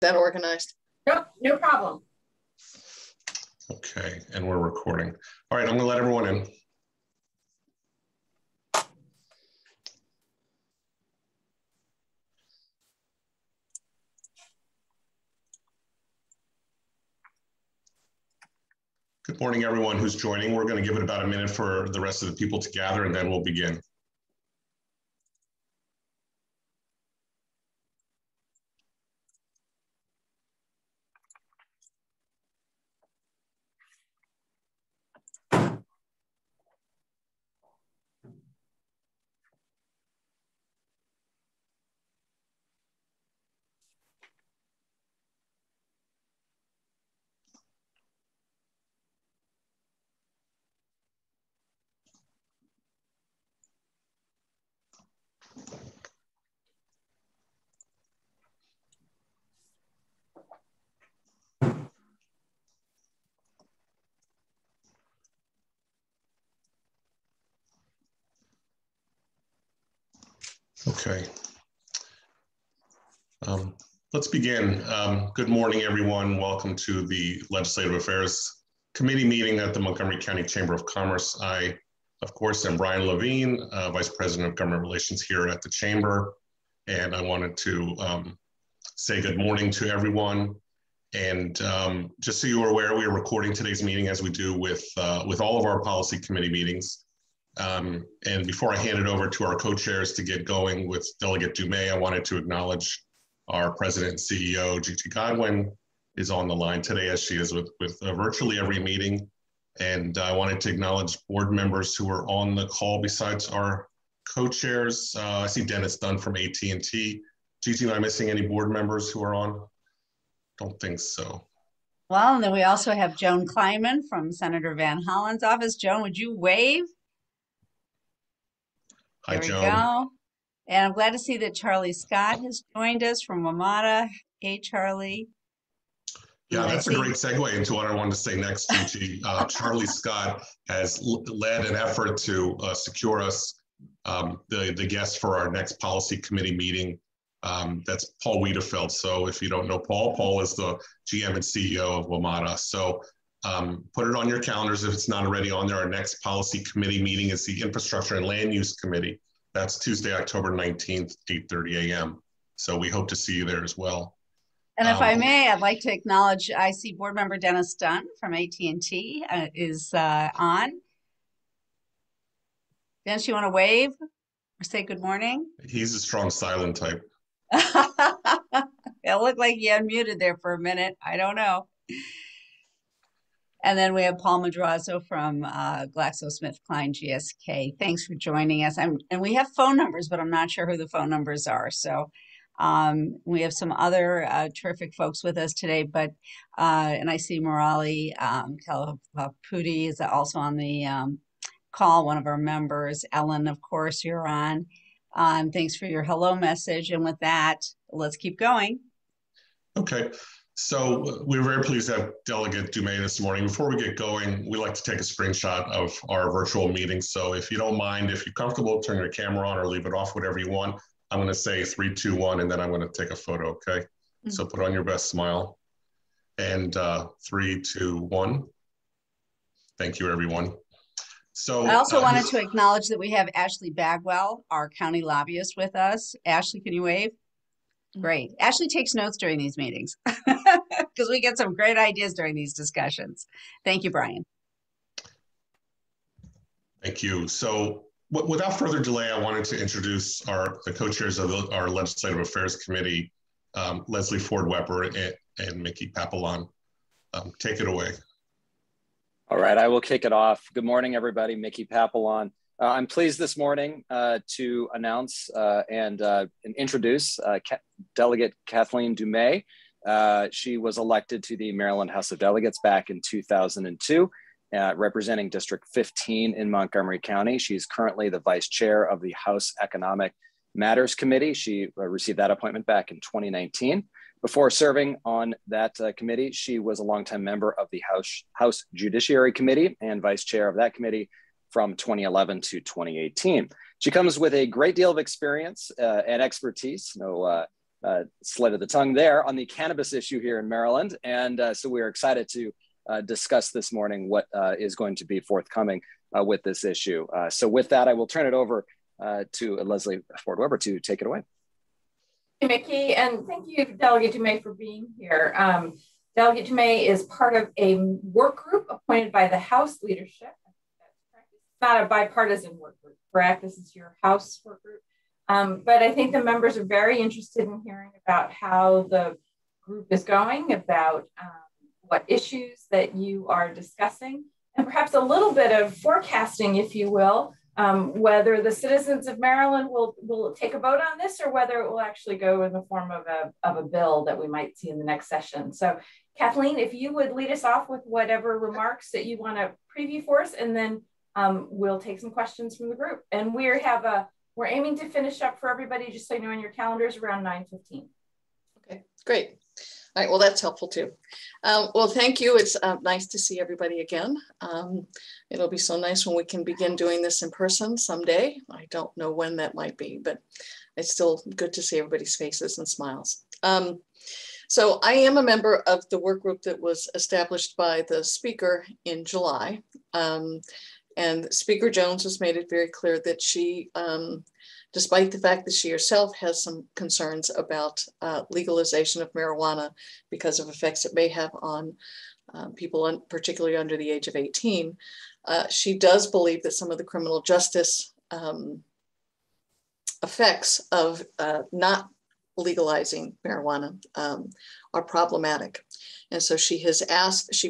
that organized. Nope, no problem. Okay, and we're recording. All right, I'm gonna let everyone in. Good morning, everyone who's joining. We're gonna give it about a minute for the rest of the people to gather, and then we'll begin. Okay. Let's begin. Good morning, everyone. Welcome to the Legislative Affairs Committee meeting at the Montgomery County Chamber of Commerce. I, of course, am Brian Levine, Vice President of Government Relations here at the Chamber. And I wanted to say good morning to everyone. And just so you are aware, we are recording today's meeting as we do with all of our policy committee meetings. And before I hand it over to our co-chairs to get going with Delegate Dumais, I wanted to acknowledge our President and CEO, Gigi Godwin, is on the line today, as she is with virtually every meeting. And I wanted to acknowledge board members who are on the call besides our co-chairs. I see Dennis Dunn from AT&T. Gigi, am I missing any board members who are on? Don't think so. Well, and then we also have Joan Kleinman from Senator Van Hollen's office. Joan, would you wave? Hi, There we Joan. go. And I'm glad to see that Charlie Scott has joined us from WMATA. Hey, Charlie. Yeah, that's a great segue into what I wanted to say next, Gigi. Charlie Scott has led an effort to secure us the guest for our next policy committee meeting. That's Paul Wiedefeld. So if you don't know Paul is the GM and CEO of WMATA. So put it on your calendars if it's not already on there. Our next policy committee meeting is the Infrastructure and Land Use Committee. That's Tuesday, October 19th, 8:30 a.m. So we hope to see you there as well. And if I may, I'd like to acknowledge, I see board member Dennis Dunn from AT&T is on. Dennis, you want to wave or say good morning? He's a strong silent type. It looked like you unmuted there for a minute. I don't know. And then we have Paul Madrazo from GlaxoSmithKline GSK. Thanks for joining us. And we have phone numbers, but I'm not sure who the phone numbers are. So we have some other terrific folks with us today, but and I see Murali Kalapudi is also on the call, one of our members. Ellen, of course, you're on. Thanks for your hello message. And with that, let's keep going. Okay. So we're very pleased to have Delegate Dumais this morning. Before we get going, we like to take a screenshot of our virtual meeting. So if you don't mind, if you're comfortable, turn your camera on or leave it off, whatever you want. I'm going to say 3, 2, 1, and then I'm going to take a photo, okay? Mm-hmm. So put on your best smile. And 3, 2, 1. Thank you, everyone. So I also wanted to acknowledge that we have Ashley Bagwell, our county lobbyist, with us. Ashley, can you wave? Great. Ashley takes notes during these meetings because we get some great ideas during these discussions. Thank you, Brian. Thank you. So without further delay, I wanted to introduce the co-chairs of our Legislative Affairs Committee, Leslie Ford Weber and Mickey Papillon. Take it away. All right, I will kick it off. Good morning, everybody. Mickey Papillon. I'm pleased this morning to announce and introduce Delegate Kathleen Dumais. She was elected to the Maryland House of Delegates back in 2002, representing District 15 in Montgomery County. She's currently the vice chair of the House Economic Matters Committee. She received that appointment back in 2019. Before serving on that committee, she was a longtime member of the House Judiciary Committee and vice chair of that committee from 2011 to 2018. She comes with a great deal of experience and expertise, no slid of the tongue there on the cannabis issue here in Maryland. And so we are excited to discuss this morning what is going to be forthcoming with this issue. So with that, I will turn it over to Leslie Ford Weber to take it away. Hey, Mickey, and thank you, Delegate Dumais, for being here. Delegate Dumais is part of a work group appointed by the House leadership. It's not a bipartisan work group, correct? This is your House work group. But I think the members are very interested in hearing about how the group is going, about what issues that you are discussing, and perhaps a little bit of forecasting, if you will, whether the citizens of Maryland will take a vote on this or whether it will actually go in the form of a bill that we might see in the next session. So Kathleen, if you would lead us off with whatever remarks that you want to preview for us, and then we'll take some questions from the group. And we're aiming to finish up for everybody, just so you know on your calendars, around 9:15. Okay, great. All right, well, that's helpful too. Well, thank you. It's nice to see everybody again. It'll be so nice when we can begin doing this in person someday. I don't know when that might be, but it's still good to see everybody's faces and smiles. So I am a member of the work group that was established by the speaker in July. And Speaker Jones has made it very clear that she, despite the fact that she herself has some concerns about legalization of marijuana because of effects it may have on people, particularly under the age of 18, she does believe that some of the criminal justice effects of not legalizing marijuana are problematic. And so she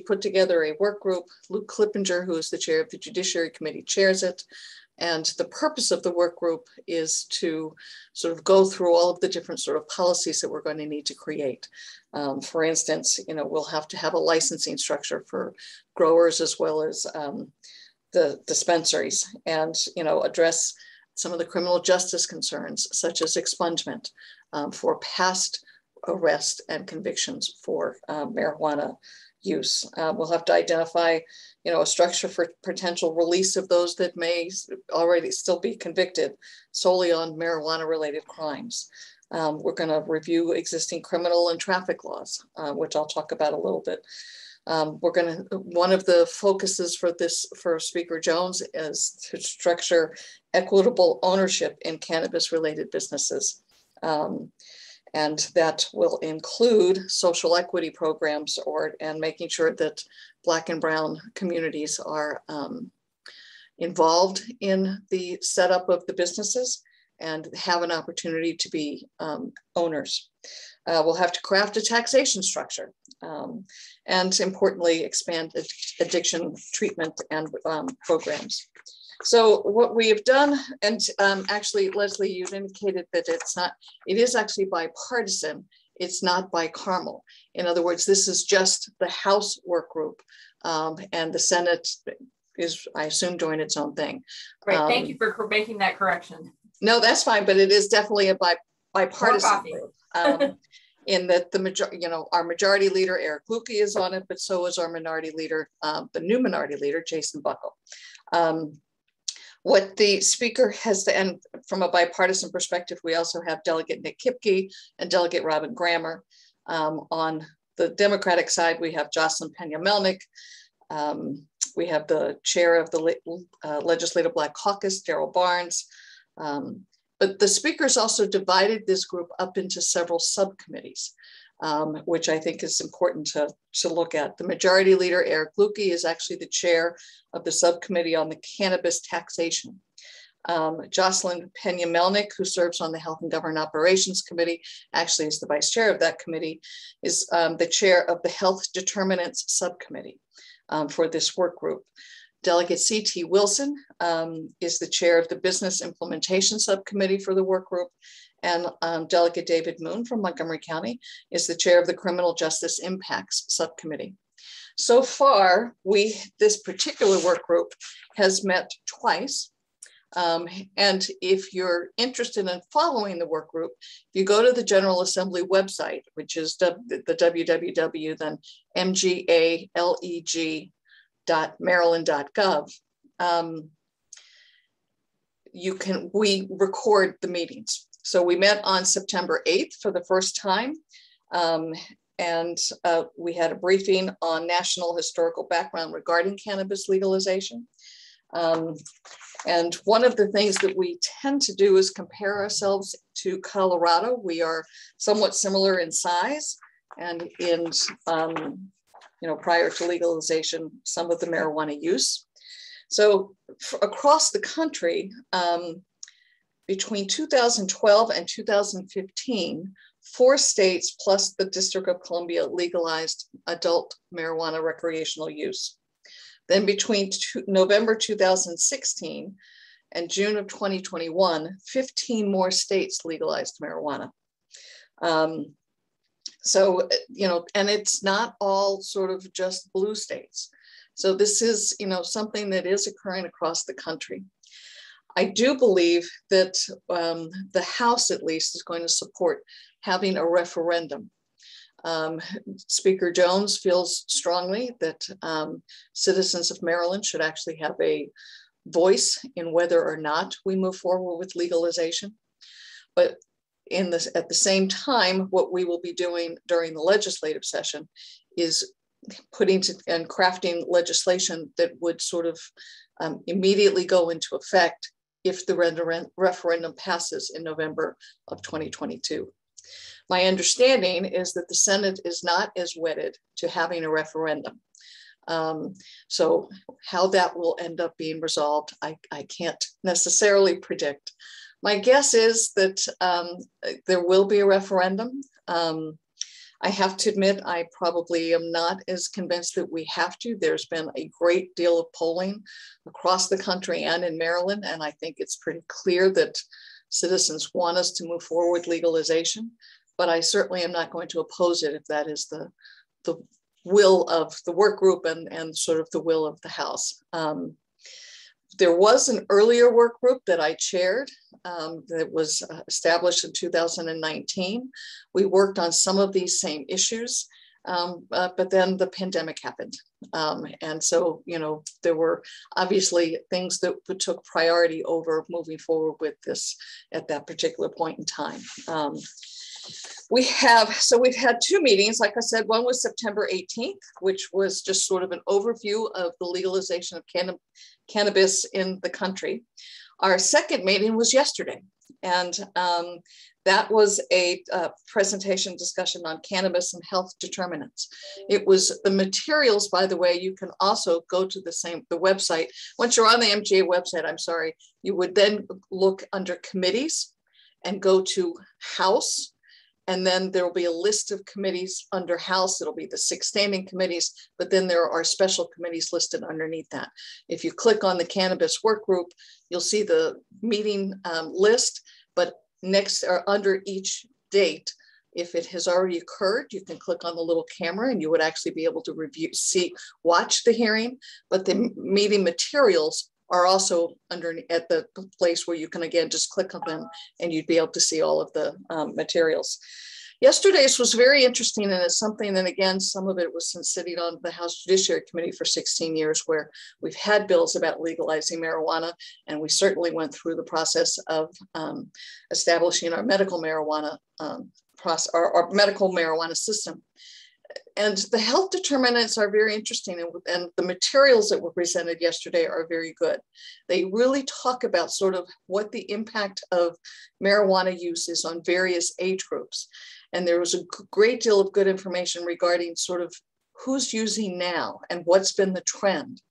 put together a work group. Luke Clippinger, who is the chair of the Judiciary Committee, chairs it. And the purpose of the work group is to sort of go through all of the different sort of policies that we're going to need to create. For instance, we'll have to have a licensing structure for growers as well as the dispensaries, and address some of the criminal justice concerns, such as expungement for past arrest and convictions for marijuana use. We'll have to identify, a structure for potential release of those that may already still be convicted solely on marijuana-related crimes. We're going to review existing criminal and traffic laws, which I'll talk about a little bit. One of the focuses for Speaker Jones is to structure equitable ownership in cannabis-related businesses. And that will include social equity programs and making sure that Black and Brown communities are involved in the setup of the businesses and have an opportunity to be owners. We'll have to craft a taxation structure and importantly, expand addiction treatment and programs. So what we have done, and actually, Leslie, you've indicated that it is actually bipartisan. It's not bicameral. In other words, this is just the House work group, and the Senate is, I assume, doing its own thing. Great, thank you for making that correction. No, that's fine, but it is definitely a bipartisan group. In that our majority leader, Eric Lukey, is on it, but so is our minority leader, the new minority leader, Jason Buckle. What the speaker has, and from a bipartisan perspective, we also have Delegate Nick Kipke and Delegate Robin Grammer. On the Democratic side, we have Jocelyn Pena-Melnick. We have the chair of the Legislative Black Caucus, Daryl Barnes. But the speakers also divided this group up into several subcommittees, which I think is important to look at. The majority leader, Eric Lukey, is actually the chair of the subcommittee on the cannabis taxation. Jocelyn Pena-Melnick, who serves on the Health and Government Operations Committee, actually is the vice chair of that committee, is the chair of the Health Determinants Subcommittee for this work group. Delegate C.T. Wilson is the chair of the Business Implementation Subcommittee for the work group. And Delegate David Moon from Montgomery County is the chair of the Criminal Justice Impacts Subcommittee. So far, this particular work group has met twice. And if you're interested in following the work group, if you go to the General Assembly website, which is the www, then mgaleg.maryland.gov, we record the meetings. So we met on September 8th for the first time. And we had a briefing on national historical background regarding cannabis legalization. And one of the things that we tend to do is compare ourselves to Colorado. We are somewhat similar in size and in, prior to legalization, some of the marijuana use. So across the country, between 2012 and 2015, 4 states plus the District of Columbia legalized adult marijuana recreational use. Then between November 2016 and June of 2021, 15 more states legalized marijuana. So, and it's not all sort of just blue states. So this is, something that is occurring across the country. I do believe that the House, at least, is going to support having a referendum. Speaker Jones feels strongly that citizens of Maryland should actually have a voice in whether or not we move forward with legalization. But at the same time, what we will be doing during the legislative session is and crafting legislation that would sort of immediately go into effect if the referendum passes in November of 2022. My understanding is that the Senate is not as wedded to having a referendum. So how that will end up being resolved, I can't necessarily predict. My guess is that there will be a referendum. I have to admit, I probably am not as convinced that we have to. There's been a great deal of polling across the country and in Maryland, and I think it's pretty clear that citizens want us to move forward with legalization, but I certainly am not going to oppose it if that is the will of the work group and sort of the will of the House. There was an earlier work group that I chaired that was established in 2019. We worked on some of these same issues, but then the pandemic happened. And so, there were obviously things that took priority over moving forward with this at that particular point in time. We've had 2 meetings. Like I said, one was September 18th, which was just sort of an overview of the legalization of cannabis in the country. Our second meeting was yesterday, and that was a presentation discussion on cannabis and health determinants. It was the materials, by the way. You can also go to the website. Once you're on the MGA website, you would then look under committees and go to House. And then there will be a list of committees under House. It'll be the 6 standing committees, but then there are special committees listed underneath that. If you click on the Cannabis Work Group, you'll see the meeting list, but next or under each date, if it has already occurred, you can click on the little camera and you would actually be able to watch the hearing, but the meeting materials are also at the place where you can, again, just click on them and you'd be able to see all of the materials. Yesterday's was very interesting, and it's something that, again, some of it was since sitting on the House Judiciary Committee for 16 years, where we've had bills about legalizing marijuana, and we certainly went through the process of establishing our medical marijuana our medical marijuana system. And the health determinants are very interesting, and the materials that were presented yesterday are very good. They really talk about sort of what the impact of marijuana use is on various age groups. And there was a great deal of good information regarding sort of who's using now and what's been the trend.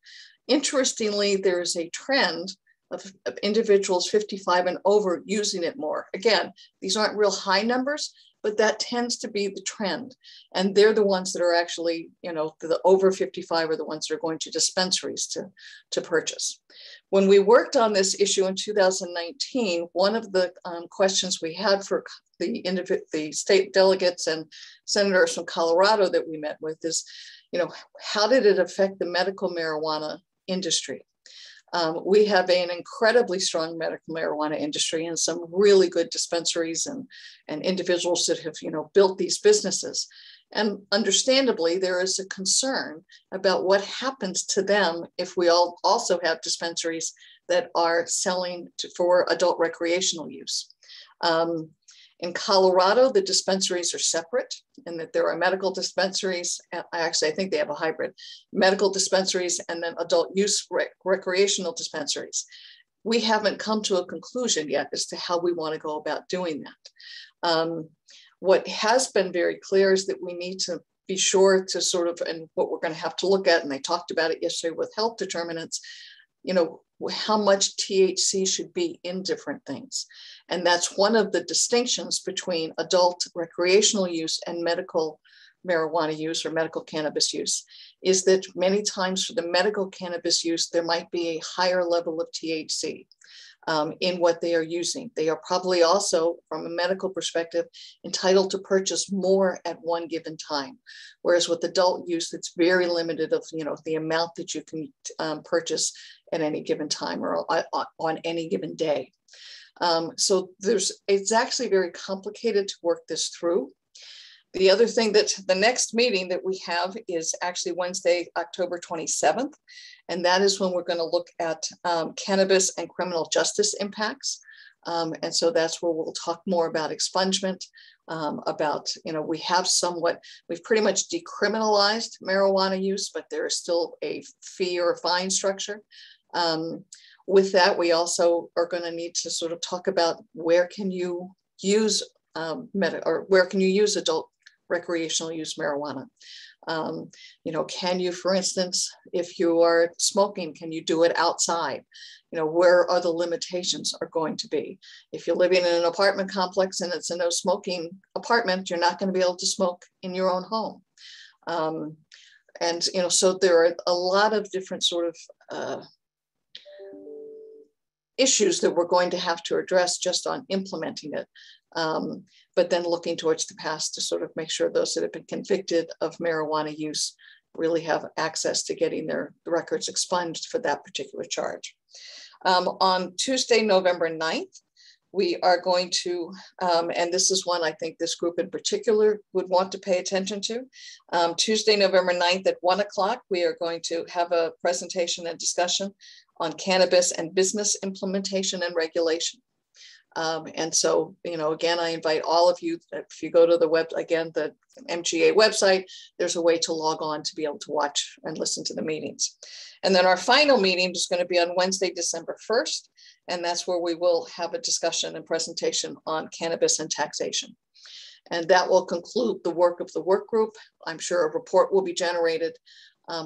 Interestingly, there is a trend of individuals 55 and over using it more. Again, these aren't real high numbers, but that tends to be the trend. And they're the ones that are actually, the over 55 are the ones that are going to dispensaries to purchase. When we worked on this issue in 2019, one of the questions we had for the state delegates and senators from Colorado that we met with is, how did it affect the medical marijuana industry? We have an incredibly strong medical marijuana industry and some really good dispensaries and individuals that have, built these businesses. And understandably, there is a concern about what happens to them if we all also have dispensaries that are selling for adult recreational use. In Colorado, the dispensaries are separate, and that there are medical dispensaries. Actually, I think they have a hybrid, medical dispensaries and then adult use recreational dispensaries. We haven't come to a conclusion yet as to how we want to go about doing that. What has been very clear is that we need to be sure to sort of, and what we're going to have to look at, and they talked about it yesterday with health determinants, you know, how much THC should be in different things. And that's one of the distinctions between adult recreational use and medical marijuana use or medical cannabis use, is that many times for the medical cannabis use, there might be a higher level of THC in what they are using. They are probably also, from a medical perspective, entitled to purchase more at one given time. Whereas with adult use, it's very limited of, you know, the amount that you can purchase at any given time or on any given day. So it's actually very complicated to work this through. The other thing that the next meeting that we have is actually Wednesday, October 27th. And that is when we're going to look at cannabis and criminal justice impacts. And so that's where we'll talk more about expungement, about, you know, we've pretty much decriminalized marijuana use, but there is still a fee or a fine structure. With that, we also are going to need to sort of talk about where can you use where can you use adult recreational use marijuana? You know, can you, for instance, if you are smoking, can you do it outside? You know, where are the limitations are going to be? If you're living in an apartment complex and it's a no smoking apartment, you're not going to be able to smoke in your own home. And, you know, so there are a lot of different sort of issues that we're going to have to address just on implementing it. But then looking towards the past to sort of make sure those that have been convicted of marijuana use really have access to getting their records expunged for that particular charge. On Tuesday, November 9th, we are going to, and this is one I think this group in particular would want to pay attention to. Tuesday, November 9th at 1 o'clock, we are going to have a presentation and discussion on cannabis and business implementation and regulation. And so, you know, again, I invite all of you, if you go to the the MGA website, there's a way to log on to be able to watch and listen to the meetings. And then our final meeting is going to be on Wednesday, December 1st. And that's where we will have a discussion and presentation on cannabis and taxation. And that will conclude the work of the work group. I'm sure a report will be generated,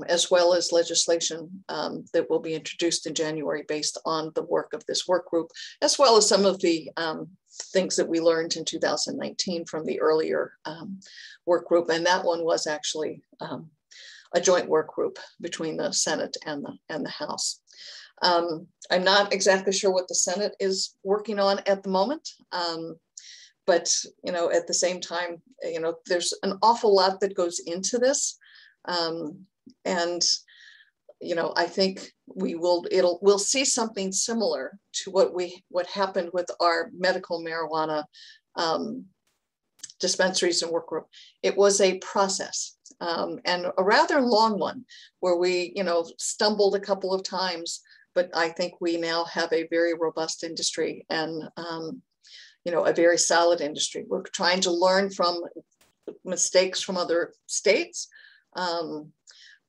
as well as legislation that will be introduced in January based on the work of this work group, as well as some of the things that we learned in 2019 from the earlier work group. And that one was actually a joint work group between the Senate and the House. I'm not exactly sure what the Senate is working on at the moment. But, you know, at the same time, you know, there's an awful lot that goes into this. And, you know, I think we'll see something similar to what happened with our medical marijuana dispensaries and work group. It was a process and a rather long one where we, you know, stumbled a couple of times, but I think we now have a very robust industry and, you know, a very solid industry. We're trying to learn from mistakes from other states.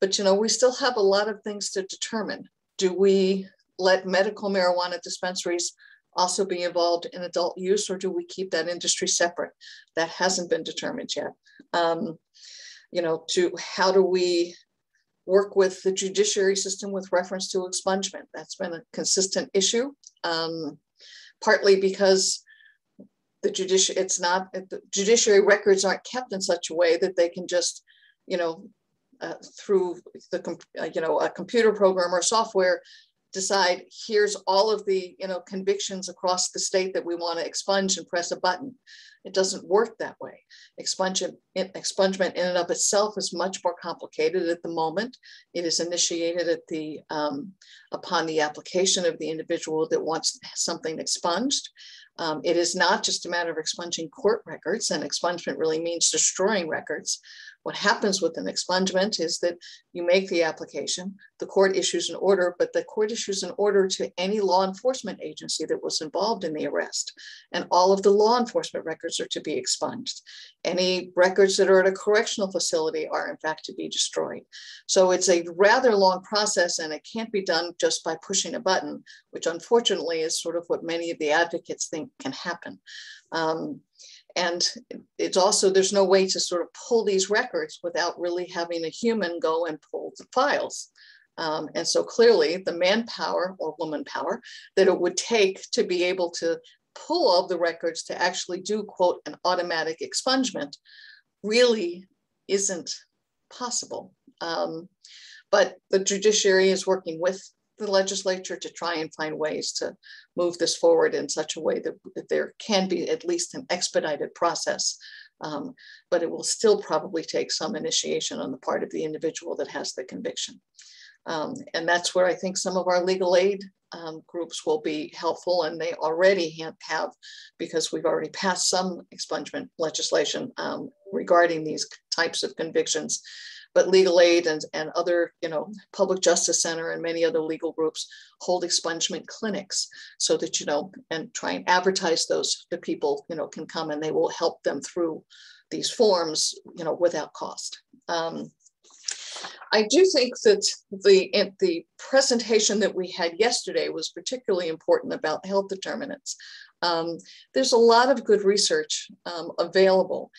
But, you know, we still have a lot of things to determine. Do we let medical marijuana dispensaries also be involved in adult use, or do we keep that industry separate? That hasn't been determined yet. You know, how do we work with the judiciary system with reference to expungement? That's been a consistent issue, partly because the judiciary records aren't kept in such a way that they can just, you know, through a computer program or software, decide here's all of the, you know, convictions across the state that we want to expunge and press a button. It doesn't work that way. Expungement in and of itself is much more complicated at the moment. It is initiated at upon the application of the individual that wants something expunged. It is not just a matter of expunging court records, and expungement really means destroying records. What happens with an expungement is that you make the application, the court issues an order, but the court issues an order to any law enforcement agency that was involved in the arrest. And all of the law enforcement records are to be expunged. Any records that are at a correctional facility are in fact to be destroyed. So it's a rather long process, and it can't be done just by pushing a button, which unfortunately is sort of what many of the advocates think can happen. And it's also, there's no way to sort of pull these records without really having a human go and pull the files. And so clearly the manpower or woman power that it would take to be able to pull all the records to actually do, quote, an automatic expungement really isn't possible. But the judiciary is working with the legislature to try and find ways to move this forward in such a way that there can be at least an expedited process. But it will still probably take some initiation on the part of the individual that has the conviction. And that's where I think some of our legal aid groups will be helpful, and they already have, because we've already passed some expungement legislation regarding these types of convictions. But legal aid and other, Public Justice Center and many other legal groups hold expungement clinics so that, and try and advertise those to people, can come and they will help them through these forms, without cost. I do think that the presentation that we had yesterday was particularly important about health determinants. There's a lot of good research available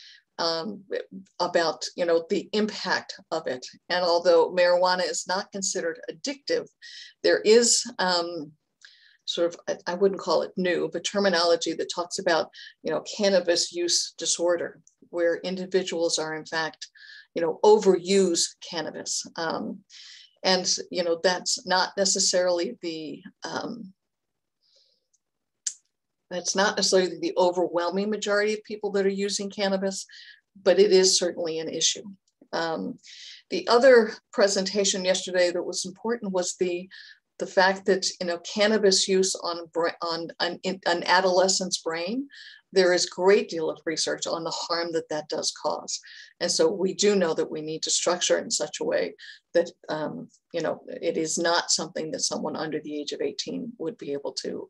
about the impact of it. And although marijuana is not considered addictive, there is sort of, I wouldn't call it new, but terminology that talks about cannabis use disorder, where individuals are in fact overuse cannabis. And that's not necessarily the overwhelming majority of people that are using cannabis, but it is certainly an issue. The other presentation yesterday that was important was the fact that cannabis use on an adolescent's brain, there is a great deal of research on the harm that does cause. And so we do know that we need to structure it in such a way that it is not something that someone under the age of 18 would be able to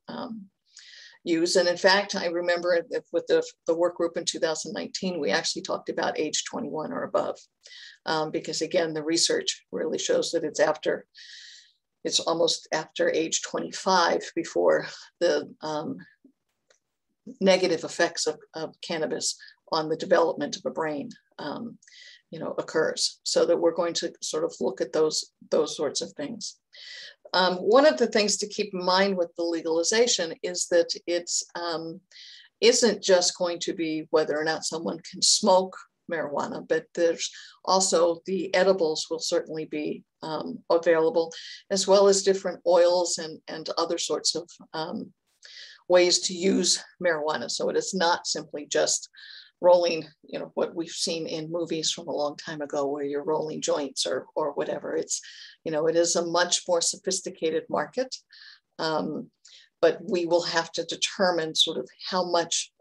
use. And in fact, I remember with the work group in 2019, we actually talked about age 21 or above, because again, the research really shows that it's almost after age 25 before the negative effects of cannabis on the development of a brain occurs. So that we're going to sort of look at those sorts of things. One of the things to keep in mind with the legalization is that it's isn't just going to be whether or not someone can smoke marijuana, but there's also the edibles will certainly be available, as well as different oils and other sorts of ways to use marijuana. So it is not simply just rolling, what we've seen in movies from a long time ago where you're rolling joints or whatever. It's, it is a much more sophisticated market, but we will have to determine sort of how much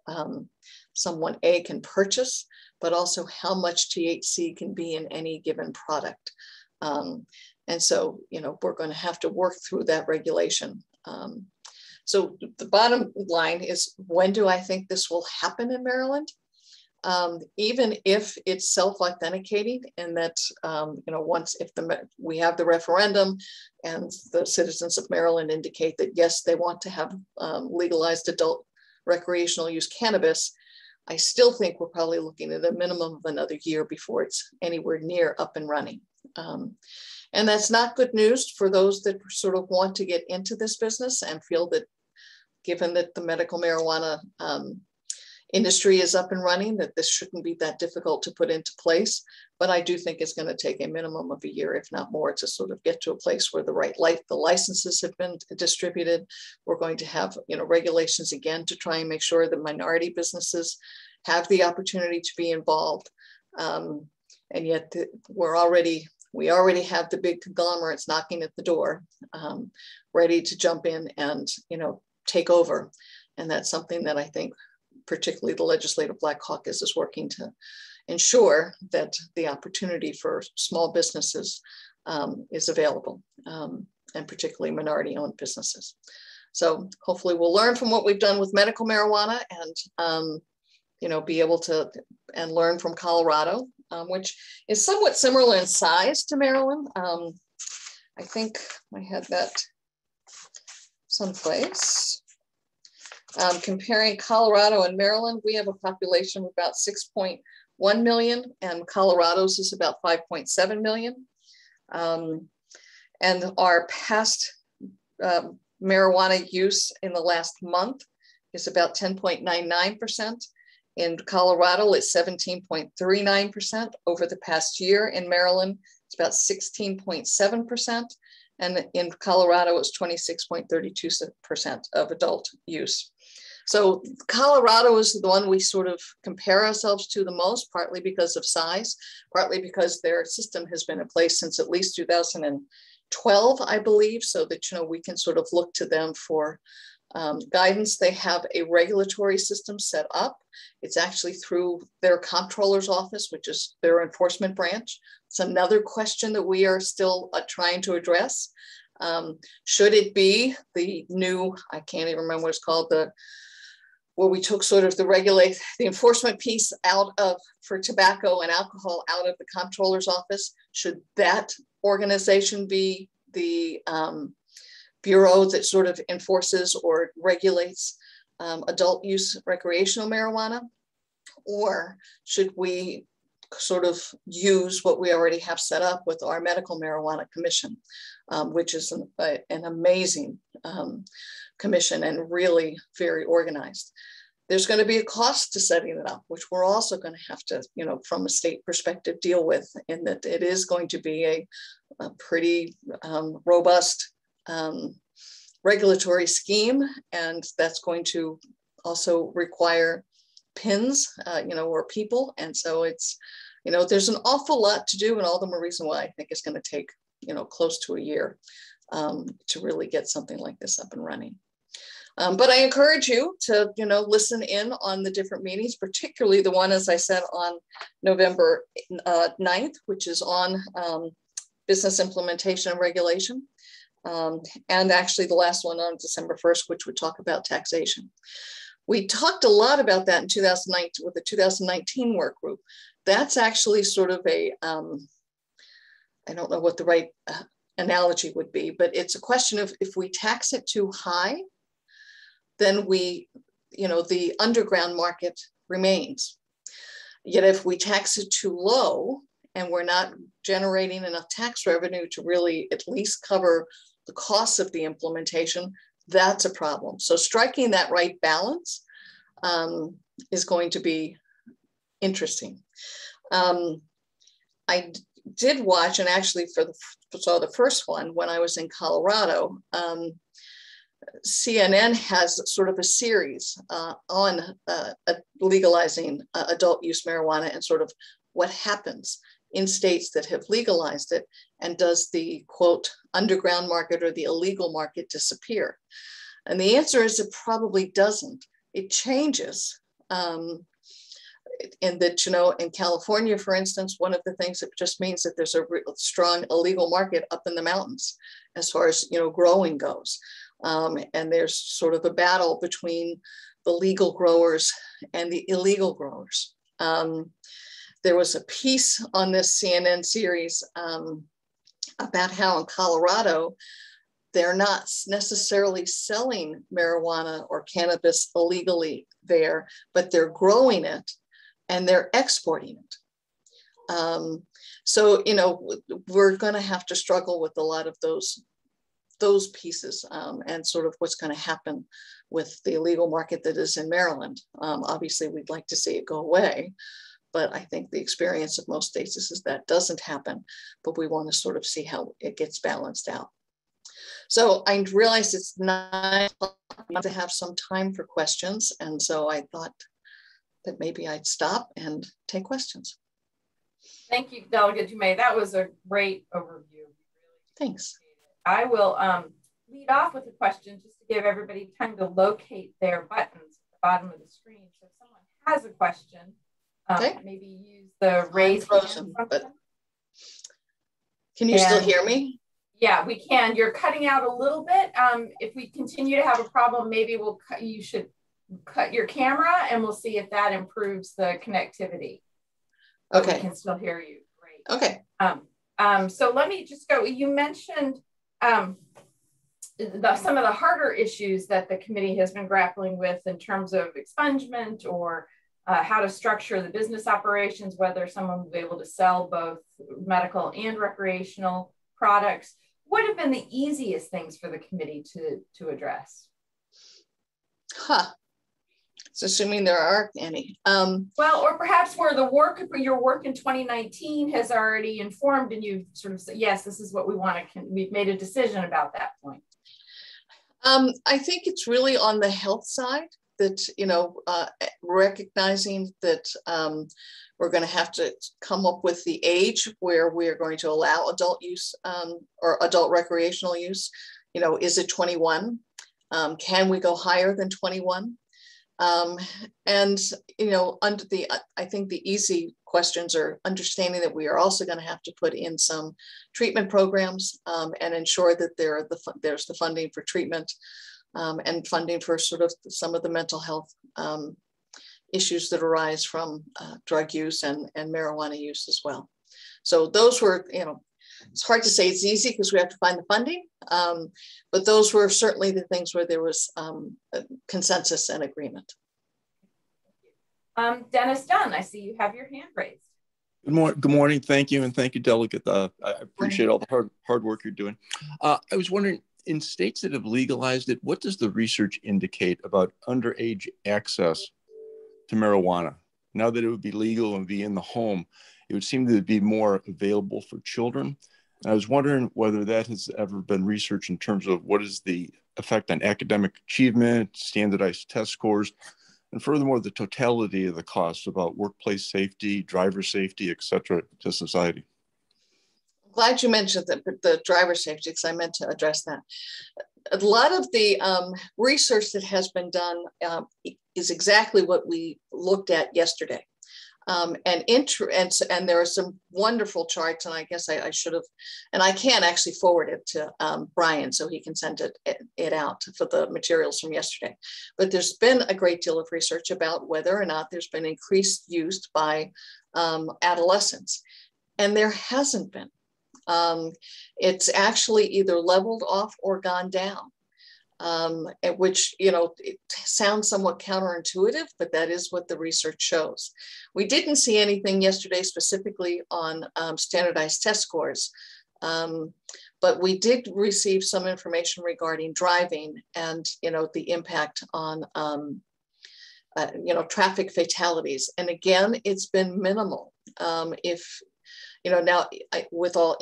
someone can purchase, but also how much THC can be in any given product. And so, we're going to have to work through that regulation. So the bottom line is, when do I think this will happen in Maryland? Even if it's self-authenticating, and that we have the referendum and the citizens of Maryland indicate that yes, they want to have legalized adult recreational use cannabis, I still think we're probably looking at a minimum of another year before it's anywhere near up and running. And that's not good news for those that sort of want to get into this business and feel that, given that the medical marijuana industry is up and running, that this shouldn't be that difficult to put into place. But I do think it's going to take a minimum of a year, if not more, to sort of get to a place where the licenses have been distributed. We're going to have regulations again to try and make sure that minority businesses have the opportunity to be involved. And yet we already have the big conglomerates knocking at the door, ready to jump in and take over. And that's something that I think particularly the Legislative Black Caucus is working to ensure that the opportunity for small businesses is available, and particularly minority-owned businesses. So hopefully we'll learn from what we've done with medical marijuana and be able to and learn from Colorado, which is somewhat similar in size to Maryland. I think I had that someplace. Comparing Colorado and Maryland, we have a population of about 6.1 million, and Colorado's is about 5.7 million. And our past marijuana use in the last month is about 10.99%. In Colorado, it's 17.39%. Over the past year in Maryland, it's about 16.7%. And in Colorado, it's 26.32% of adult use. So Colorado is the one we sort of compare ourselves to the most, partly because of size, partly because their system has been in place since at least 2012, I believe, so that, we can sort of look to them for guidance. They have a regulatory system set up. It's actually through their comptroller's office, which is their enforcement branch. It's another question that we are still trying to address. Should it be the new, I can't even remember what it's called, where we took sort of the enforcement piece out of, for tobacco and alcohol, out of the comptroller's office? Should that organization be the bureau that sort of enforces or regulates adult use recreational marijuana? Or should we sort of use what we already have set up with our medical marijuana commission, which is an amazing commission and really very organized? There's going to be a cost to setting it up, which we're also going to have to, from a state perspective, deal with, in that it is going to be a pretty robust regulatory scheme, and that's going to also require pins, or people. And so it's, there's an awful lot to do, and all the more reason why I think it's going to take, close to a year to really get something like this up and running. But I encourage you to, listen in on the different meetings, particularly the one, as I said, on November 9th, which is on business implementation and regulation. And actually the last one on December 1st, which would talk about taxation. We talked a lot about that in 2019 with the 2019 work group. That's actually sort of a, I don't know what the right analogy would be, but it's a question of, if we tax it too high, then the underground market remains. Yet if we tax it too low and we're not generating enough tax revenue to really at least cover the costs of the implementation, that's a problem. So striking that right balance is going to be interesting. I did watch, and actually saw the first one when I was in Colorado. CNN has sort of a series on legalizing adult use marijuana and sort of what happens in states that have legalized it, and does the, quote, underground market or the illegal market disappear? And the answer is it probably doesn't. It changes. In that, in California, for instance, one of the things that just means that there's a strong illegal market up in the mountains as far as, growing goes. And there's sort of a battle between the legal growers and the illegal growers. There was a piece on this CNN series about how in Colorado, they're not necessarily selling marijuana or cannabis illegally there, but they're growing it and they're exporting it. So, we're going to have to struggle with a lot of those pieces and sort of what's going to happen with the illegal market that is in Maryland. Obviously, we'd like to see it go away, but I think the experience of most states is that doesn't happen, but we want to sort of see how it gets balanced out. So I realized it's 9 o'clock to have some time for questions. And so I thought that maybe I'd stop and take questions. Thank you, Delegate Dumais. That was a great overview. Thanks. I will lead off with a question just to give everybody time to locate their buttons at the bottom of the screen. So if someone has a question, Okay. Maybe use the raise hand function. Can you still hear me? Yeah, we can. You're cutting out a little bit. If we continue to have a problem, maybe you should cut your camera and we'll see if that improves the connectivity. Okay. We can still hear you. Great. Okay. So let me just go. You mentioned some of the harder issues that the committee has been grappling with in terms of expungement or how to structure the business operations, whether someone will be able to sell both medical and recreational products. What have been the easiest things for the committee to address? It's assuming there are any. Well, or perhaps where your work in 2019 has already informed and you've sort of said, yes, this is what we want to, we've made a decision about that point. I think it's really on the health side that, recognizing that we're going to have to come up with the age where we're going to allow adult use or adult recreational use. Is it 21? Can we go higher than 21? And, I think the easy questions are understanding that we are also going to have to put in some treatment programs and ensure that there's the funding for treatment and funding for sort of some of the mental health issues that arise from drug use and marijuana use as well. So those were, it's hard to say it's easy because we have to find the funding, but those were certainly the things where there was consensus and agreement. Dennis Dunn, I see you have your hand raised. Good morning. Thank you. And thank you, Delegate. I appreciate all the hard work you're doing. I was wondering, in states that have legalized it, what does the research indicate about underage access to marijuana? Now that it would be legal and be in the home, it would seem to be more available for children. And I was wondering whether that has ever been researched in terms of what is the effect on academic achievement, standardized test scores, and furthermore, the totality of the costs about workplace safety, driver safety, et cetera, to society. I'm glad you mentioned the driver safety, because I meant to address that. A lot of the research that has been done is exactly what we looked at yesterday. And there are some wonderful charts, and I guess I should have, and I can actually forward it to Brian so he can send it out for the materials from yesterday. But there's been a great deal of research about whether or not there's been increased use by adolescents, and there hasn't been. It's actually either leveled off or gone down. Which, it sounds somewhat counterintuitive, but that is what the research shows. We didn't see anything yesterday specifically on standardized test scores, but we did receive some information regarding driving and, the impact on, traffic fatalities. And again, it's been minimal. With all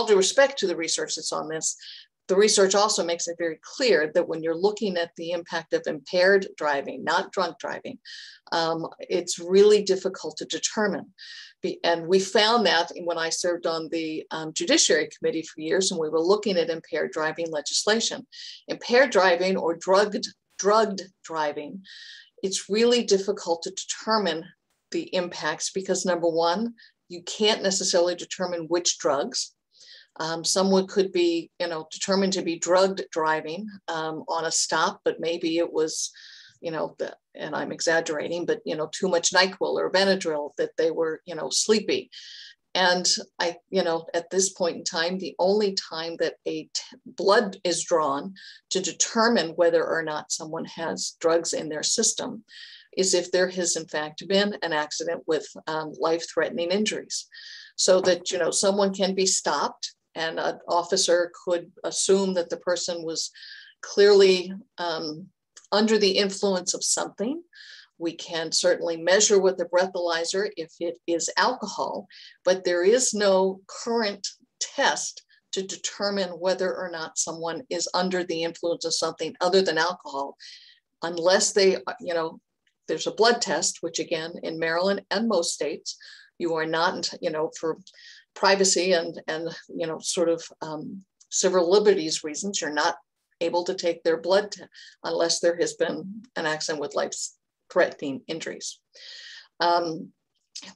due respect to the research that's on this, the research also makes it very clear that when you're looking at the impact of impaired driving, not drunk driving, it's really difficult to determine. And we found that when I served on the Judiciary Committee for years, and we were looking at impaired driving legislation. Impaired driving or drugged driving, it's really difficult to determine the impacts because, number one, you can't necessarily determine which drugs. Someone could be, determined to be drugged driving on a stop, but maybe it was, and I'm exaggerating, but, too much NyQuil or Benadryl that they were, sleepy. And at this point in time, the only time that blood is drawn to determine whether or not someone has drugs in their system is if there has in fact been an accident with life-threatening injuries. So that, someone can be stopped and an officer could assume that the person was clearly under the influence of something. We can certainly measure with the breathalyzer if it is alcohol, but there is no current test to determine whether or not someone is under the influence of something other than alcohol, unless they, there's a blood test, which again, in Maryland and most states, you are not, for privacy and sort of civil liberties reasons, you're not able to take their blood unless there has been an accident with life-threatening injuries.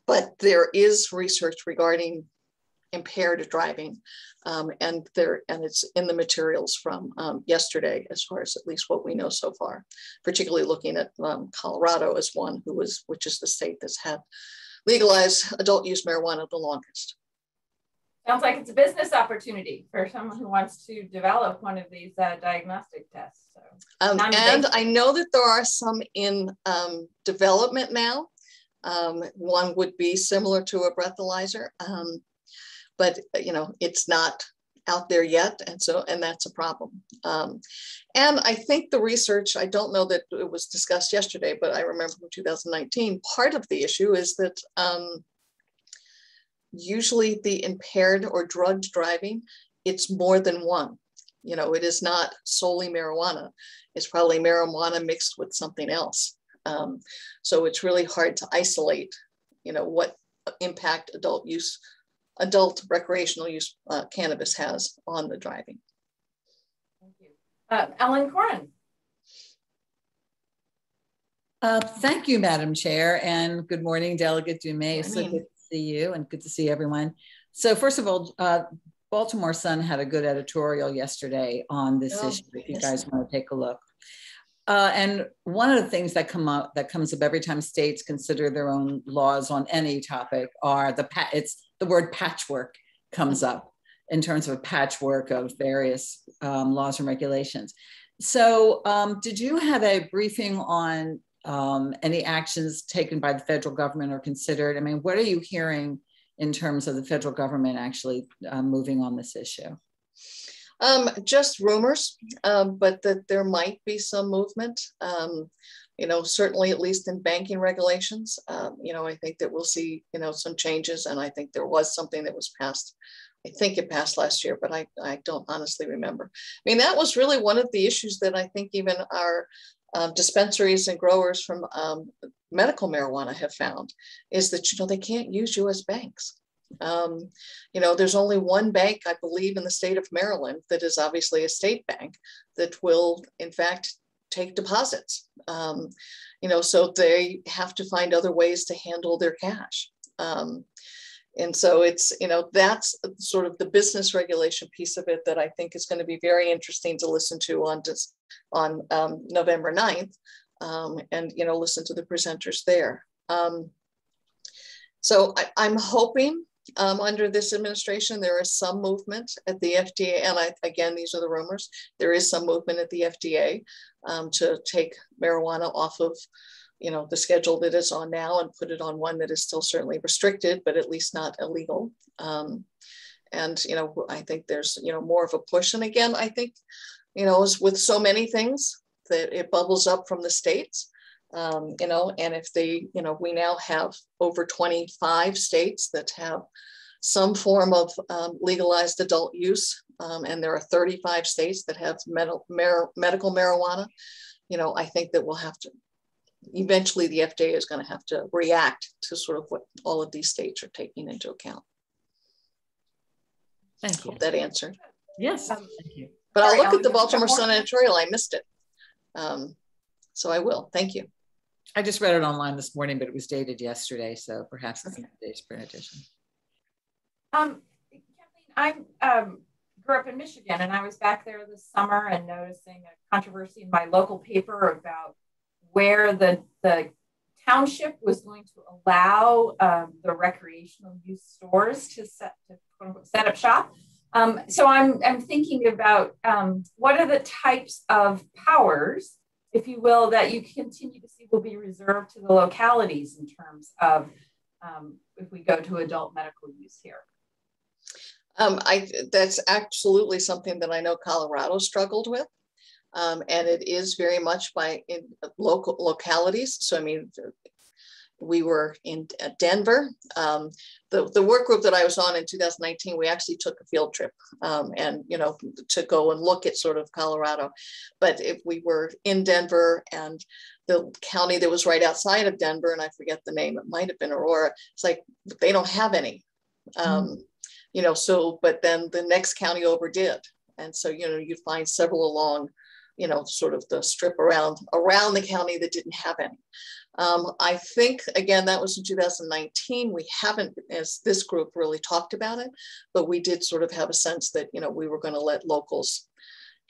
But there is research regarding impaired driving, and it's in the materials from yesterday, as far as at least what we know so far, particularly looking at Colorado as one which is the state that's had legalized adult use marijuana the longest. Sounds like it's a business opportunity for someone who wants to develop one of these diagnostic tests. So, and I know that there are some in development now. One would be similar to a breathalyzer, but it's not out there yet, and that's a problem. And I think the research, I don't know that it was discussed yesterday, but I remember from 2019, part of the issue is that usually the impaired or drugged driving, it's more than one. It is not solely marijuana. It's probably marijuana mixed with something else. So it's really hard to isolate, what impact adult recreational use cannabis has on the driving. Thank you. Ellen Coren. Thank you, Madam Chair, and good morning, Delegate Dumais. So good to see you and good to see everyone. So first of all, Baltimore Sun had a good editorial yesterday on this issue, if you guys want to take a look. And one of the things that comes up every time states consider their own laws on any topic are the word patchwork comes up in terms of a patchwork of various laws and regulations. So did you have a briefing on any actions taken by the federal government or considered? I mean, what are you hearing in terms of the federal government actually moving on this issue? Just rumors, but that there might be some movement. Certainly at least in banking regulations, I think that we'll see, some changes. And I think there was something that was passed. I think it passed last year, but I don't honestly remember. I mean, that was really one of the issues that I think even our dispensaries and growers from medical marijuana have found is that, they can't use you as banks. There's only one bank, I believe, in the state of Maryland that is obviously a state bank that will, in fact, take deposits. So they have to find other ways to handle their cash. And so it's, that's sort of the business regulation piece of it that I think is going to be very interesting to listen to on November 9th, and, listen to the presenters there. So I'm hoping under this administration, there is some movement at the FDA. And again, these are the rumors. There is some movement at the FDA to take marijuana off of, the schedule that is on now and put it on one that is still certainly restricted, but at least not illegal. And, I think there's, more of a push. And again, I think, as with so many things, that it bubbles up from the states. And if we now have over 25 states that have some form of legalized adult use, and there are 35 states that have medical marijuana, I think that we'll have to, eventually the FDA is going to have to react to sort of what all of these states are taking into account. Thank you. Hope that answered. Yes, thank you. But I'll look at the Baltimore Sun editorial. I missed it. So I will. Thank you. I just read it online this morning, but it was dated yesterday, so perhaps it's today's print edition. Kathleen, I grew up in Michigan, and I was back there this summer and noticing a controversy in my local paper about where the township was going to allow the recreational use stores to set up shop. So I'm thinking about what are the types of powers, if you will, that you continue to see will be reserved to the localities in terms of if we go to adult medical use here? That's absolutely something that I know Colorado struggled with. And it is very much in local localities. So, I mean, we were in Denver. The work group that I was on in 2019, we actually took a field trip and, to go and look at sort of Colorado. But if we were in Denver and the county that was right outside of Denver, and I forget the name, it might've been Aurora. It's like, they don't have any, but then the next county over did. And so, you find several along, sort of the strip around the county that didn't have any. I think, again, that was in 2019. We haven't, as this group, really talked about it, but we did sort of have a sense that, you know, we were going to let locals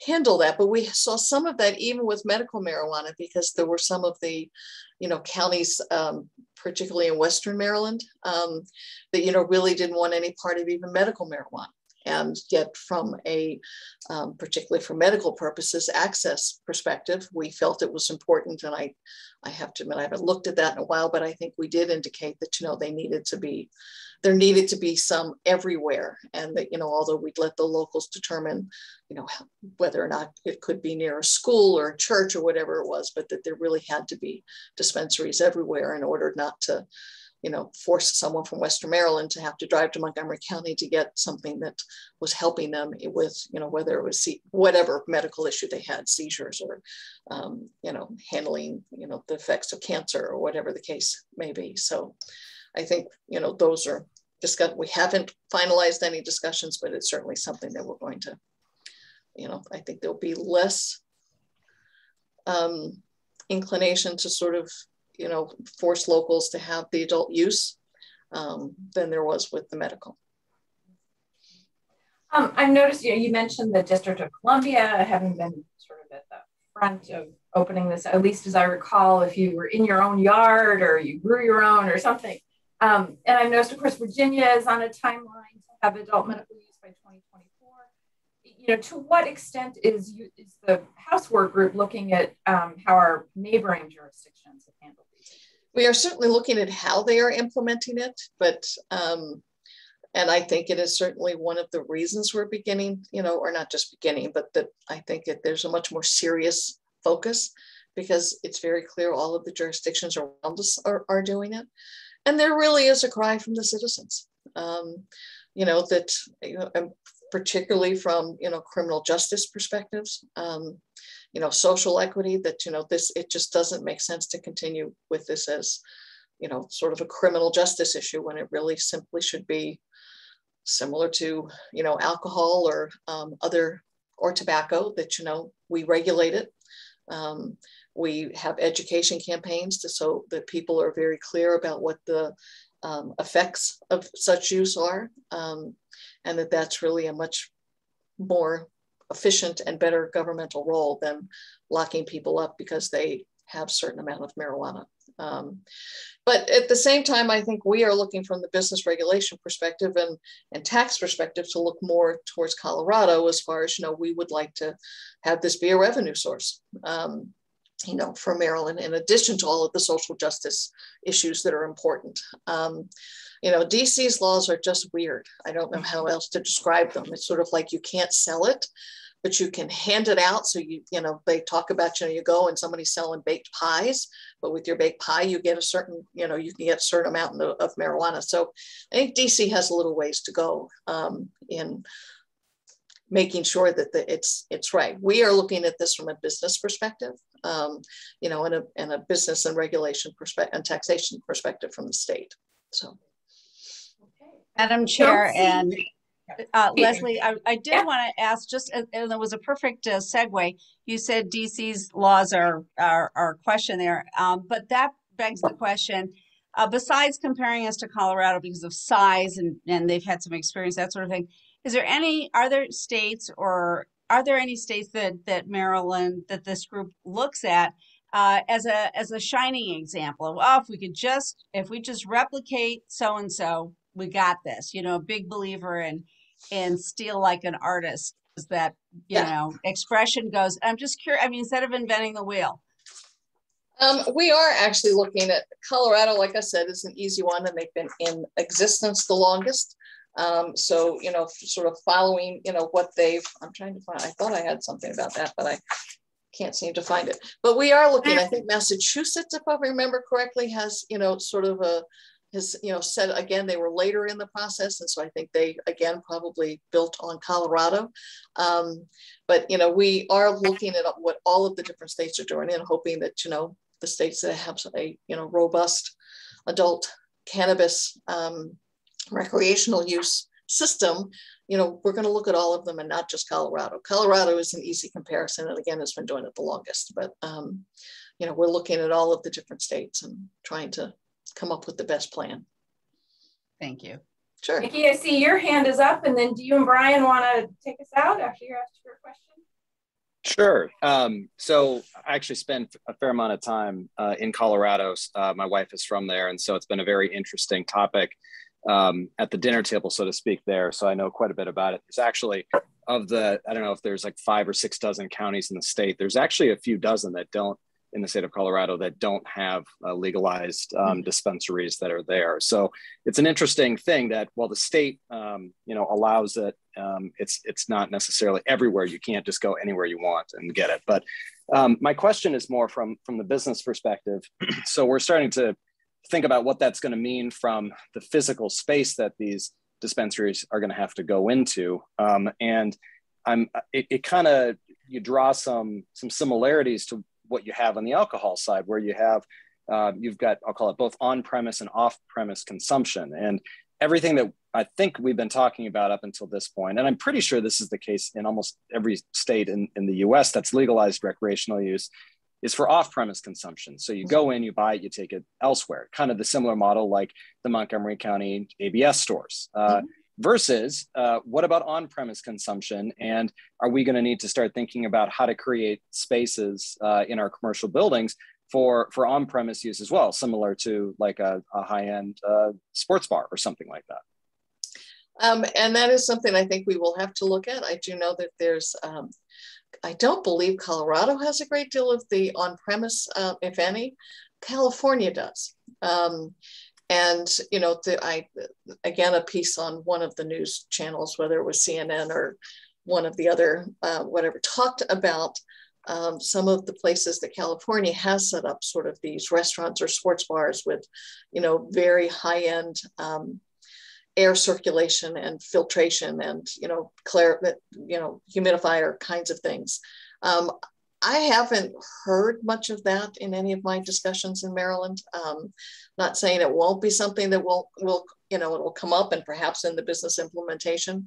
handle that. But we saw some of that even with medical marijuana, because there were some of the, you know, counties, particularly in Western Maryland, that, you know, really didn't want any part of even medical marijuana. And yet from a, particularly for medical purposes, access perspective, we felt it was important. And I have to admit, I haven't looked at that in a while, but I think we did indicate that, you know, there needed to be some everywhere. And that, you know, although we'd let the locals determine, you know, whether or not it could be near a school or a church or whatever it was, but that there really had to be dispensaries everywhere in order not to, you know, force someone from Western Maryland to have to drive to Montgomery County to get something that was helping them with, you know, whether it was whatever medical issue they had, seizures or, you know, handling, you know, the effects of cancer or whatever the case may be. So I think, you know, those are discussed. We haven't finalized any discussions, but it's certainly something that we're going to, you know, I think there'll be less inclination to sort of, you know, force locals to have the adult use than there was with the medical. I've noticed, you know, you mentioned the District of Columbia having been sort of at the front of opening this, at least as I recall, if you were in your own yard or you grew your own or something. And I've noticed, of course, Virginia is on a timeline to have adult medical use by 2024. You know, to what extent is the House work group looking at how our neighboring jurisdictions have handled these? We are certainly looking at how they are implementing it, but and I think it is certainly one of the reasons we're beginning, you know, or not just beginning, but that I think that there's a much more serious focus, because it's very clear all of the jurisdictions around us are doing it. And there really is a cry from the citizens, you know, that, you know, particularly from, you know, criminal justice perspectives, you know, social equity, that, you know, it just doesn't make sense to continue with this as, you know, sort of a criminal justice issue when it really simply should be similar to, you know, alcohol or or tobacco, that, you know, we regulate it. We have education campaigns so that people are very clear about what the effects of such use are, and that's really a much more efficient and better governmental role than locking people up because they have a certain amount of marijuana. But at the same time, I think we are looking from the business regulation perspective and tax perspective to look more towards Colorado as far as, you know, we would like to have this be a revenue source, you know, for Maryland, in addition to all of the social justice issues that are important. You know, DC's laws are just weird. I don't know how else to describe them. It's sort of like you can't sell it, but you can hand it out. So you know, they talk about, you know, you go and somebody's selling baked pies, but with your baked pie, you get a certain, you know, you can get a certain amount of marijuana. So I think DC has a little ways to go in making sure that it's right. We are looking at this from a business perspective, you know, and a business and regulation perspective and taxation perspective from the state. So, Madam Chair and Leslie, I did want to ask, just and there was a perfect segue. You said DC's laws are questioned there, but that begs the question. Besides comparing us to Colorado because of size and they've had some experience, that sort of thing, are there any states that Maryland, that this group looks at as a shining example of, oh, if we just replicate so-and-so, we got this, you know, a big believer in steal like an artist, is that, you know, expression goes. I'm just curious, I mean, instead of inventing the wheel. We are actually looking at Colorado, like I said, is an easy one, and they've been in existence the longest. So, you know, sort of following, you know, what I'm trying to find, I thought I had something about that, but I can't seem to find it. But we are looking, I think Massachusetts, if I remember correctly, has, you know, sort of said, again, they were later in the process. And so I think they, again, probably built on Colorado. But, you know, we are looking at what all of the different states are doing and hoping that, you know, the states that have a, you know, robust adult cannabis recreational use system, you know, we're going to look at all of them and not just Colorado. Colorado is an easy comparison, and again, has been doing it the longest. But we're looking at all of the different states and trying to come up with the best plan. Thank you. Sure. Nikki, I see your hand is up, and then do you and Brian want to take us out after you asked your question? Sure. So I actually spent a fair amount of time in Colorado. My wife is from there, and so it's been a very interesting topic at the dinner table, so to speak, there. So I know quite a bit about it. There's actually, I don't know if there's like 5 or 6 dozen counties in the state. There's actually a few dozen that don't, in the state of Colorado, that don't have legalized dispensaries that are there. So it's an interesting thing that while the state, allows it, it's not necessarily everywhere. You can't just go anywhere you want and get it. But my question is more from the business perspective. So we're starting to think about what that's going to mean from the physical space that these dispensaries are going to have to go into. And it kind of, you draw some similarities to what you have on the alcohol side, where you have, you've got, I'll call it both on-premise and off-premise consumption. And everything that I think we've been talking about up until this point, and I'm pretty sure this is the case in almost every state in the US that's legalized recreational use, is for off-premise consumption. So you go in, you buy it, you take it elsewhere. Kind of the similar model like the Montgomery County ABS stores. Versus what about on-premise consumption? And are we going to need to start thinking about how to create spaces in our commercial buildings for on-premise use as well, similar to like a high-end sports bar or something like that? And that is something I think we will have to look at. I do know that there's, I don't believe Colorado has a great deal of the on-premise, if any. California does. And, again, a piece on one of the news channels, whether it was CNN or one of the other, whatever, talked about some of the places that California has set up sort of these restaurants or sports bars with, very high-end air circulation and filtration and, humidifier kinds of things. I haven't heard much of that in any of my discussions in Maryland. Not saying it won't be something that will it will come up, and perhaps in the business implementation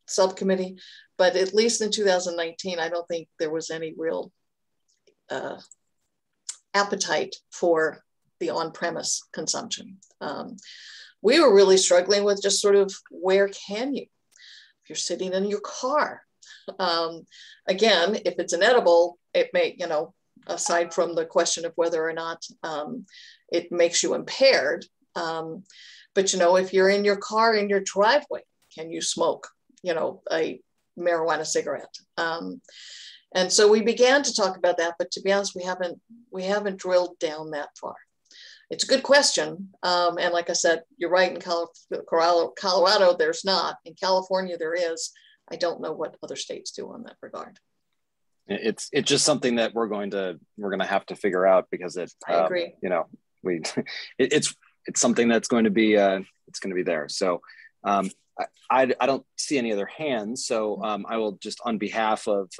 subcommittee, but at least in 2019, I don't think there was any real appetite for the on-premise consumption. We were really struggling with just sort of, where can you? If you're sitting in your car, again, if it's an edible, it may, aside from the question of whether or not it makes you impaired, but, if you're in your car in your driveway, can you smoke, a marijuana cigarette? And so we began to talk about that, but to be honest, we haven't drilled down that far. It's a good question. And like I said, you're right, in Colorado, there's not. In California, there is. I don't know what other states do on that regard. It's just something that we're going to have to figure out, because I agree. It's something that's going to be there. So I don't see any other hands. So I will just, on behalf of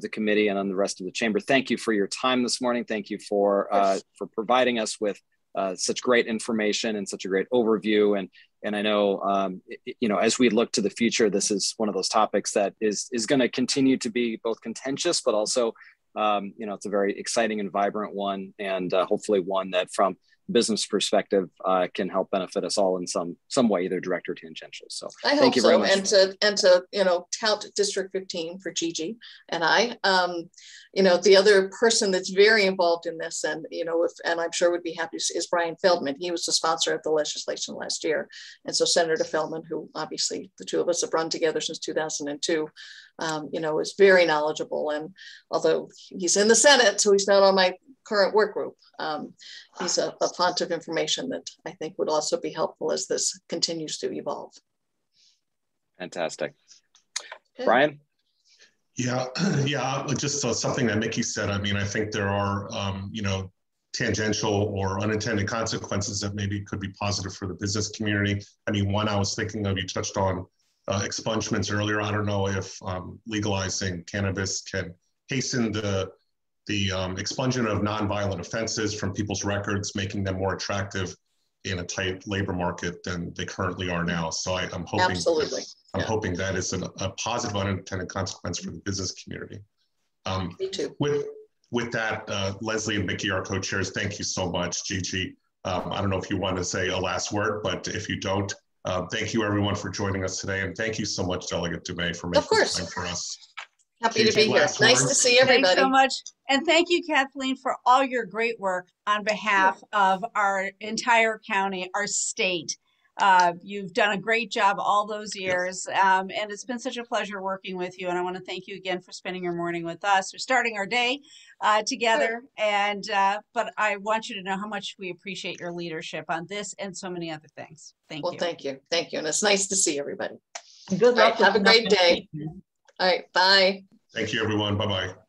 the committee and on the rest of the chamber, thank you for your time this morning. Thank you for providing us with such great information and such a great overview. And I know, as we look to the future, this is one of those topics that is going to continue to be both contentious, but also, it's a very exciting and vibrant one, and hopefully one that from business perspective can help benefit us all in some way, either direct or tangential. So I hope thank you very much. And to tout District 15 for Gigi and I, the other person that's very involved in this, and and I'm sure would be happy, is Brian Feldman. He was the sponsor of the legislation last year, and so Senator Feldman, who obviously the two of us have run together since 2002, is very knowledgeable. And although he's in the Senate, so he's not on my current work group, he's a font of information that I think would also be helpful as this continues to evolve. Fantastic. Okay. Brian? Yeah, just something that Nikki said. I mean, I think there are, tangential or unintended consequences that maybe could be positive for the business community. I mean, one I was thinking of, you touched on expungements earlier. I don't know if legalizing cannabis can hasten the expungement of nonviolent offenses from people's records, making them more attractive in a tight labor market than they currently are now. So I'm hoping, absolutely, hoping that is a positive unintended consequence for the business community. Me too. with that, Leslie and Mickey, our co-chairs, thank you so much. Gigi, I don't know if you want to say a last word, but if you don't, thank you everyone for joining us today. And thank you so much, Delegate Dumais, for making time for us. Happy to be here. Nice to see everybody. Thanks so much. And thank you, Kathleen, for all your great work on behalf of our entire county, our state. You've done a great job all those years, and it's been such a pleasure working with you. And I want to thank you again for spending your morning with us. We're starting our day together, and but I want you to know how much we appreciate your leadership on this and so many other things. Thank you. Well, thank you. Thank you. And it's nice to see everybody. Good luck. Have a great day. All right. Bye. Thank you, everyone. Bye-bye.